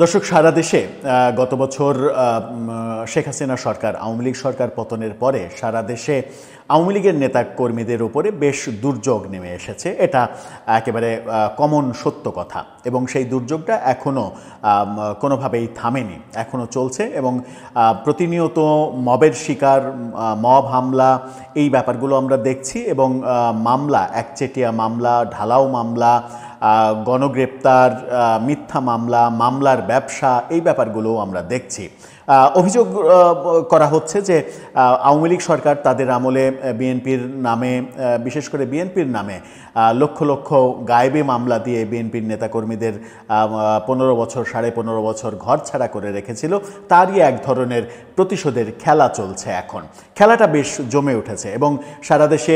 দর্শক, সারা দেশে গত বছর শেখ হাসিনা সরকার আওয়ামী লীগ সরকার পতনের পরে সারা দেশে আওয়ামী লীগের নেতা কর্মীদের উপরে বেশ দুর্যোগ নেমে এসেছে। এটা একেবারে কমন সত্য কথা এবং সেই দুর্যোগটা এখনও কোনোভাবেই থামেনি, এখনও চলছে এবং প্রতিনিয়ত মবের শিকার, মব হামলা, এই ব্যাপারগুলো আমরা দেখছি এবং মামলা, একচেটিয়া মামলা, ঢালাও মামলা, গণগ্রেপ্তার, মিথ্যা মামলা, মামলার ব্যবসা, এই ব্যাপারগুলোও আমরা দেখছি। অভিযোগ করা হচ্ছে যে আওয়ামী লীগ সরকার তাদের আমলে বিএনপির নামে, বিশেষ করে বিএনপির নামে লক্ষ লক্ষ গায়েবী মামলা দিয়ে বিএনপির নেতাকর্মীদের 15 বছর 15.5 বছর ঘর ছাড়া করে রেখেছিল। তারই এক ধরনের প্রতিশোধের খেলা চলছে এখন। খেলাটা বেশ জমে উঠেছে এবং সারা দেশে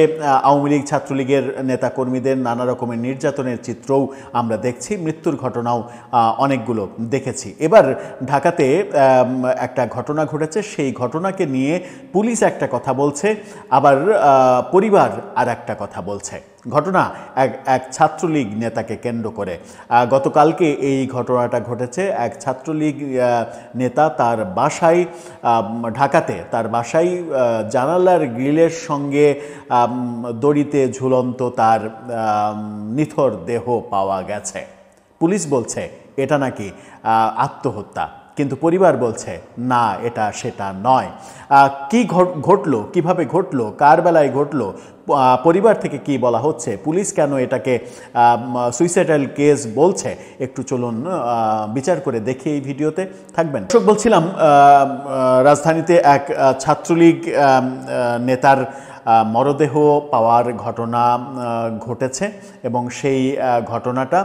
আওয়ামী লীগ ছাত্রলীগের নেতাকর্মীদের নানা রকমের নির্যাতনের চিত্রও আমরা দেখছি, মৃত্যুর ঘটনাও অনেকগুলো দেখেছি। এবার ঢাকাতে একটা ঘটনা ঘটেছে, সেই ঘটনাকে নিয়ে পুলিশ একটা কথা বলছে, আবার পরিবার আর একটা কথা বলছে। ঘটনা এক ছাত্রলীগ নেতাকে কেন্দ্র করে। গতকালকে এই ঘটনাটা ঘটেছে। এক ছাত্রলীগ নেতা তার বাসায়, ঢাকাতে তার বাসায় জানালার গ্রিলের সঙ্গে দড়িতে ঝুলন্ত তার নিথর দেহ পাওয়া গেছে। পুলিশ বলছে এটা নাকি আত্মহত্যা, কিন্তু পরিবার বলছে না, এটা সেটা নয়। কি ঘটলো, কিভাবে ঘটলো, কার বেলায় ঘটলো, পরিবার থেকে কি বলা হচ্ছে, পুলিশ কেন এটাকে সুইসাইডাল কেস বলছে, একটু চলুন বিচার করে দেখি এই ভিডিওতে। থাকবেন। বলছিলাম রাজধানীতে এক ছাত্রলীগ নেতার মরদেহ পাওয়ার ঘটনা ঘটেছে এবং সেই ঘটনাটা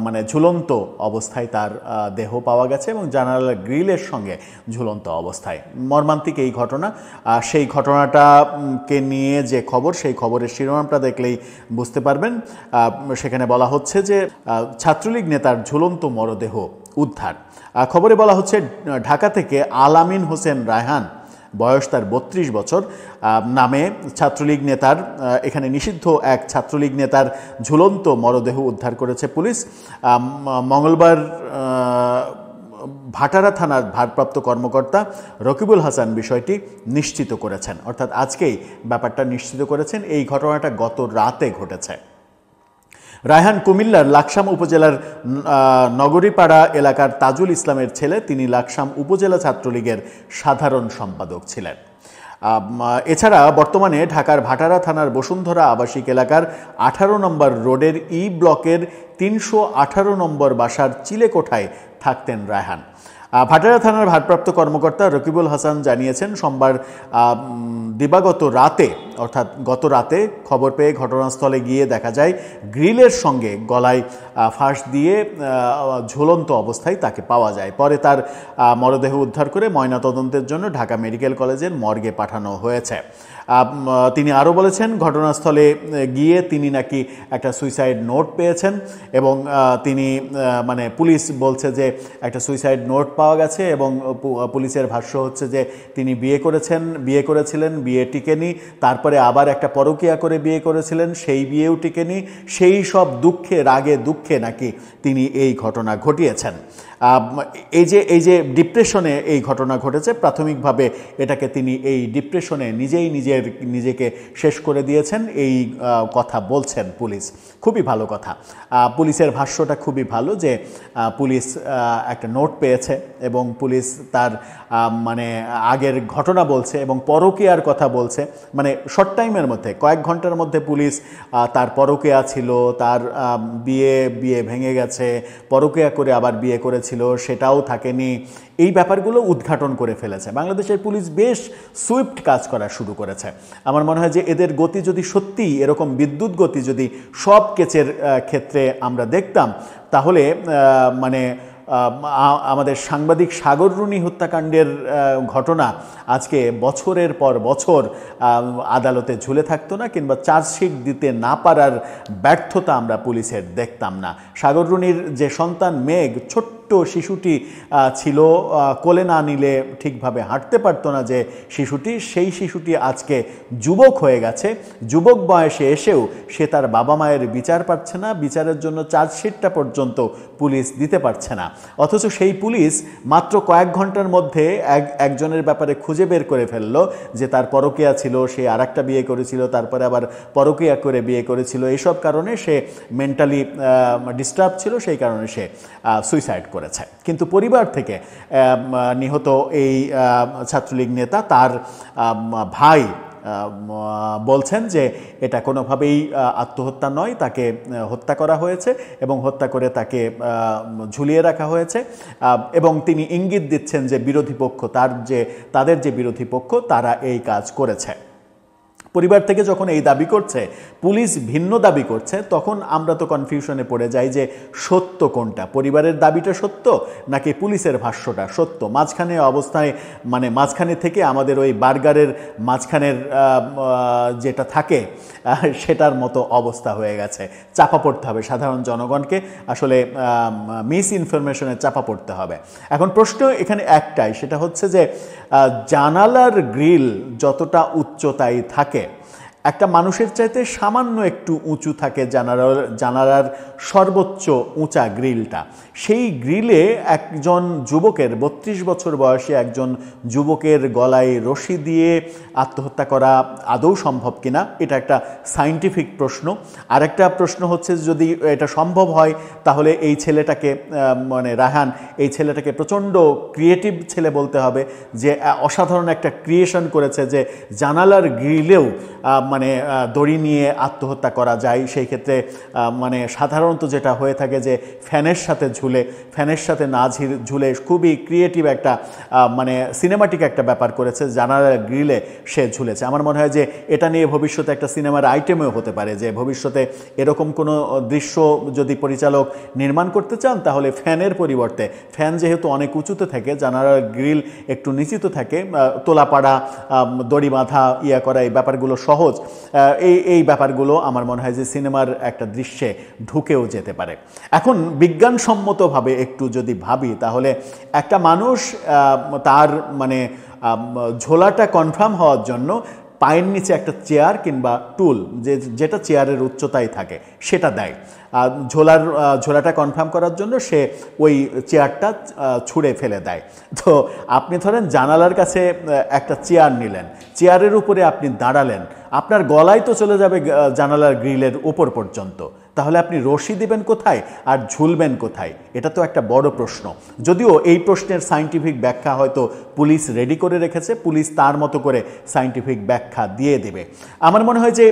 মানে ঝুলন্ত অবস্থায় তার দেহ পাওয়া গেছে এবং জানালার গ্রিলের সঙ্গে ঝুলন্ত অবস্থায়। মর্মান্তিক এই ঘটনা। সেই ঘটনাটাকে নিয়ে যে খবর, সেই খবরের শিরোনামটা দেখলেই বুঝতে পারবেন। সেখানে বলা হচ্ছে যে ছাত্রলীগ নেতার ঝুলন্ত মরদেহ উদ্ধার। খবরে বলা হচ্ছে ঢাকা থেকে আলামিন হোসেন রায়হান, বয়স তার 32 বছর, নামে ছাত্রলীগ নেতার, এখানে নিষিদ্ধ এক ছাত্রলীগ নেতার ঝুলন্ত মরদেহ উদ্ধার করেছে পুলিশ। মঙ্গলবার ভাটারা থানার ভারপ্রাপ্ত কর্মকর্তা রকিবুল হাসান বিষয়টি নিশ্চিত করেছেন, অর্থাৎ আজকেই ব্যাপারটা নিশ্চিত করেছেন। এই ঘটনাটা গত রাতে ঘটেছে। রায়হান কুমিল্লার লাকসাম উপজেলার নগরীপাড়া এলাকার তাজুল ইসলামের ছেলে। তিনি লাকসাম উপজেলা ছাত্রলীগের সাধারণ সম্পাদক ছিলেন। এছাড়া বর্তমানে ঢাকার ভাটারা থানার বসুন্ধরা আবাসিক এলাকার 18 নম্বর রোডের ই ব্লকের 318 নম্বর বাসার চিলেকোঠায় থাকতেন রায়হান। ভাটারা থানার ভারপ্রাপ্ত কর্মকর্তা রকিবুল হাসান জানিয়েছেন, সোমবার দিবাগত রাতে, অর্থাৎ গত রাতে খবর পেয়ে ঘটনাস্থলে গিয়ে দেখা যায় গ্রিলের সঙ্গে গলায় ফাঁস দিয়ে ঝুলন্ত অবস্থায় তাকে পাওয়া যায়। পরে তার মরদেহ উদ্ধার করে ময়নাতদন্তের জন্য ঢাকা মেডিকেল কলেজের মর্গে পাঠানো হয়েছে। তিনি আরও বলেছেন, ঘটনাস্থলে গিয়ে তিনি নাকি একটা সুইসাইড নোট পেয়েছেন এবং তিনি মানে পুলিশ বলছে যে একটা সুইসাইড নোট পাওয়া গেছে এবং পুলিশের ভাষ্য হচ্ছে যে তিনি বিয়ে করেছিলেন, বিয়ে টিকেনি, তারপরে আবার একটা পরকীয়া করে বিয়ে করেছিলেন, সেই বিয়েও টিকেনি, সেই সব দুঃখে, রাগে দুঃখে নাকি তিনি এই ঘটনা ঘটিয়েছেন। এই যে ডিপ্রেশনে এই ঘটনা ঘটেছে, প্রাথমিকভাবে এটাকে তিনি এই ডিপ্রেশনে নিজেকে শেষ করে দিয়েছেন, এই কথা বলছেন পুলিশ। খুবই ভালো কথা। পুলিশের ভাষ্যটা খুবই ভালো যে পুলিশ একটা নোট পেয়েছে এবং পুলিশ তার মানে আগের ঘটনা বলছে এবং পরকীয়ার কথা বলছে। মানে শর্ট টাইমের মধ্যে, কয়েক ঘন্টার মধ্যে পুলিশ তার পরকীয়া ছিল, তার বিয়ে ভেঙে গেছে, পরকীয়া করে আবার বিয়ে করেছিল, সেটাও থাকেনি, এই ব্যাপারগুলো উদ্ঘাটন করে ফেলেছে। বাংলাদেশের পুলিশ বেশ সুইফট কাজ করা শুরু করেছে। আমার মনে হয় যে এদের গতি যদি সত্যিই এরকম বিদ্যুৎ গতি যদি সব কেসের ক্ষেত্রে আমরা দেখতাম, তাহলে মানে আমাদের সাংবাদিক সাগর রুনি হত্যাকাণ্ডের ঘটনা আজকে বছরের পর বছর আদালতে ঝুলে থাকতো না, কিংবা চার্জশিট দিতে না পারার ব্যর্থতা আমরা পুলিশের দেখতাম না। সাগর রুনির যে সন্তান মেঘ, ছোট্ট শিশুটি ছিল, কোলে না নিলে ঠিকভাবে হাঁটতে পারতো না যে শিশুটি, সেই শিশুটি আজকে যুবক হয়ে গেছে। যুবক বয়সে এসেও সে তার বাবা মায়ের বিচার পাচ্ছে না, বিচারের জন্য চার্জশিটটা পর্যন্ত পুলিশ দিতে পারছে না। অথচ সেই পুলিশ মাত্র কয়েক ঘন্টার মধ্যে একজনের ব্যাপারে খুঁজে বের করে ফেললো যে তার পরকীয়া ছিল, সে আরেকটা বিয়ে করেছিল, তারপরে আবার পরকীয়া করে বিয়ে করেছিল। এইসব কারণে সে মেন্টালি ডিস্টার্ব ছিল, সেই কারণে সে সুইসাইড করেছে। কিন্তু পরিবার থেকে নিহত এই ছাত্রলীগ নেতা তার ভাই বলছেন যে এটা কোনোভাবেই আত্মহত্যা নয়, তাকে হত্যা করা হয়েছে এবং হত্যা করে তাকে ঝুলিয়ে রাখা হয়েছে। এবং তিনি ইঙ্গিত দিচ্ছেন যে বিরোধী পক্ষ, তাদের যে বিরোধী পক্ষ, তারা এই কাজ করেছে। পরিবার থেকে যখন এই দাবি করছে, পুলিশ ভিন্ন দাবি করছে, তখন আমরা তো কনফিউশনে পড়ে যাই যে সত্য কোনটা, পরিবারের দাবিটা সত্য নাকি পুলিশের ভাষ্যটা সত্য। মাঝখানে অবস্থায় মাঝখানে থেকে আমাদের ওই বার্গারের মাঝখানের যেটা থাকে সেটার মতো অবস্থা হয়ে গেছে। চাপা পড়তে হবে সাধারণ জনগণকে, আসলে মিস ইনফরমেশনে চাপা পড়তে হবে। এখন প্রশ্ন এখানে একটাই, সেটা হচ্ছে যে জানালার গ্রিল যতটা উচ্চতায় থাকে, একটা মানুষের চাইতে সামান্য একটু উঁচু থাকে জানালার সর্বোচ্চ উঁচা গ্রিলটা। সেই গ্রিলে একজন যুবকের, 32 বছর বয়সী একজন যুবকের গলায় রশি দিয়ে আত্মহত্যা করা আদৌ সম্ভব কিনা, এটা একটা সায়েন্টিফিক প্রশ্ন। আরেকটা প্রশ্ন হচ্ছে যদি এটা সম্ভব হয় তাহলে এই ছেলেটাকে, রায়হান, এই ছেলেটাকে প্রচণ্ড ক্রিয়েটিভ ছেলে বলতে হবে, যে অসাধারণ একটা ক্রিয়েশন করেছে যে জানালার গ্রিলেও দড়ি নিয়ে আত্মহত্যা করা যায়। সেই ক্ষেত্রে সাধারণত যেটা হয়ে থাকে যে ফ্যানের সাথে না ঝুলে খুবই ক্রিয়েটিভ একটা সিনেমাটিক একটা ব্যাপার করেছে, জানালার গ্রিলে সে ঝুলেছে। আমার মনে হয় যে এটা নিয়ে ভবিষ্যতে একটা সিনেমার আইটেমেও হতে পারে, যে ভবিষ্যতে এরকম কোনো দৃশ্য যদি পরিচালক নির্মাণ করতে চান তাহলে ফ্যানের পরিবর্তে, ফ্যান যেহেতু অনেক উঁচুতে থাকে, জানালার গ্রিল একটু নিচুতে থাকে, তোলাপাড়া, দড়ি বাঁধা, করা, এই ব্যাপারগুলো সহজ। এই ব্যাপারগুলো আমার মনে হয় যে সিনেমার একটা দৃশ্যে ঢুকেও যেতে পারে। এখন বিজ্ঞানসম্মতভাবে একটু যদি ভাবি, তাহলে একটা মানুষ তার ঝোলাটা কনফার্ম হওয়ার জন্য পায়ের নিচে একটা চেয়ার কিংবা টুল, যেটা চেয়ারের উচ্চতায় থাকে, সেটা দেয়। ঝোলাটা কনফার্ম করার জন্য সে ওই চেয়ারটা ছুঁড়ে ফেলে দেয়। তো আপনি ধরেন জানালার কাছে একটা চেয়ার নিলেন, চেয়ারের উপরে আপনি দাঁড়ালেন, আপনার গলায় তো চলে যাবে জানালার গ্রিলের উপর পর্যন্ত, তাহলে আপনি রশি দিবেন কোথায় আর ঝুলবেন কোথায়? এটা তো একটা বড় প্রশ্ন। যদিও এই প্রশ্নের সায়েন্টিফিক ব্যাখ্যা হয়তো পুলিশ রেডি করে রেখেছে, পুলিশ তার মতো করে সায়েন্টিফিক ব্যাখ্যা দিয়ে দেবে। আমার মনে হয় যে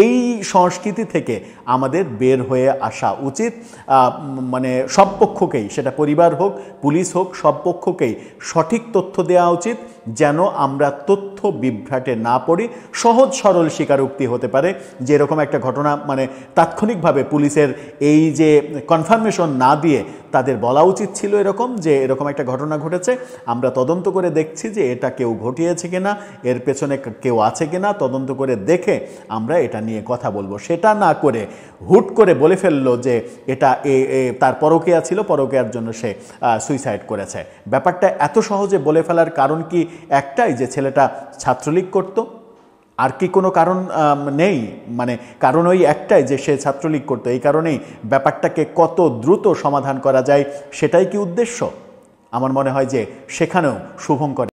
এই সংস্কৃতি থেকে আমাদের বের হয়ে আসা উচিত। সব পক্ষকেই, সেটা পরিবার হোক, পুলিশ হোক, সব পক্ষকেই সঠিক তথ্য দেওয়া উচিত, যেন আমরা তথ্য বিভ্রাটে না পড়ি। সহজ সরল স্বীকারোক্তি হতে পারে যে এরকম একটা ঘটনা, তাৎক্ষণিকভাবে পুলিশের এই যে কনফার্মেশন না দিয়ে তাদের বলা উচিত ছিল এরকম, যে এরকম একটা ঘটনা ঘটেছে, আমরা তদন্ত করে দেখছি যে এটা কেউ ঘটিয়েছে কিনা, এর পেছনে কেউ আছে কিনা, তদন্ত করে দেখে আমরা এটা নিয়ে কথা বলবো। সেটা না করে হুট করে বলে ফেললো যে এটা তার পরকীয়া ছিল, পরকীয়ার জন্য সে সুইসাইড করেছে। ব্যাপারটা এত সহজে বলে ফেলার কারণ কি একটাই, যে ছেলেটা ছাত্রলীগ করত? আর কি কোনো কারণ নেই? কারণ ওই একটাই যে সে ছাত্রলীগ করতো, এই কারণেই ব্যাপারটাকে কত দ্রুত সমাধান করা যায় সেটাই কি উদ্দেশ্য? আমার মনে হয় যে সেখানেও শুভঙ্কর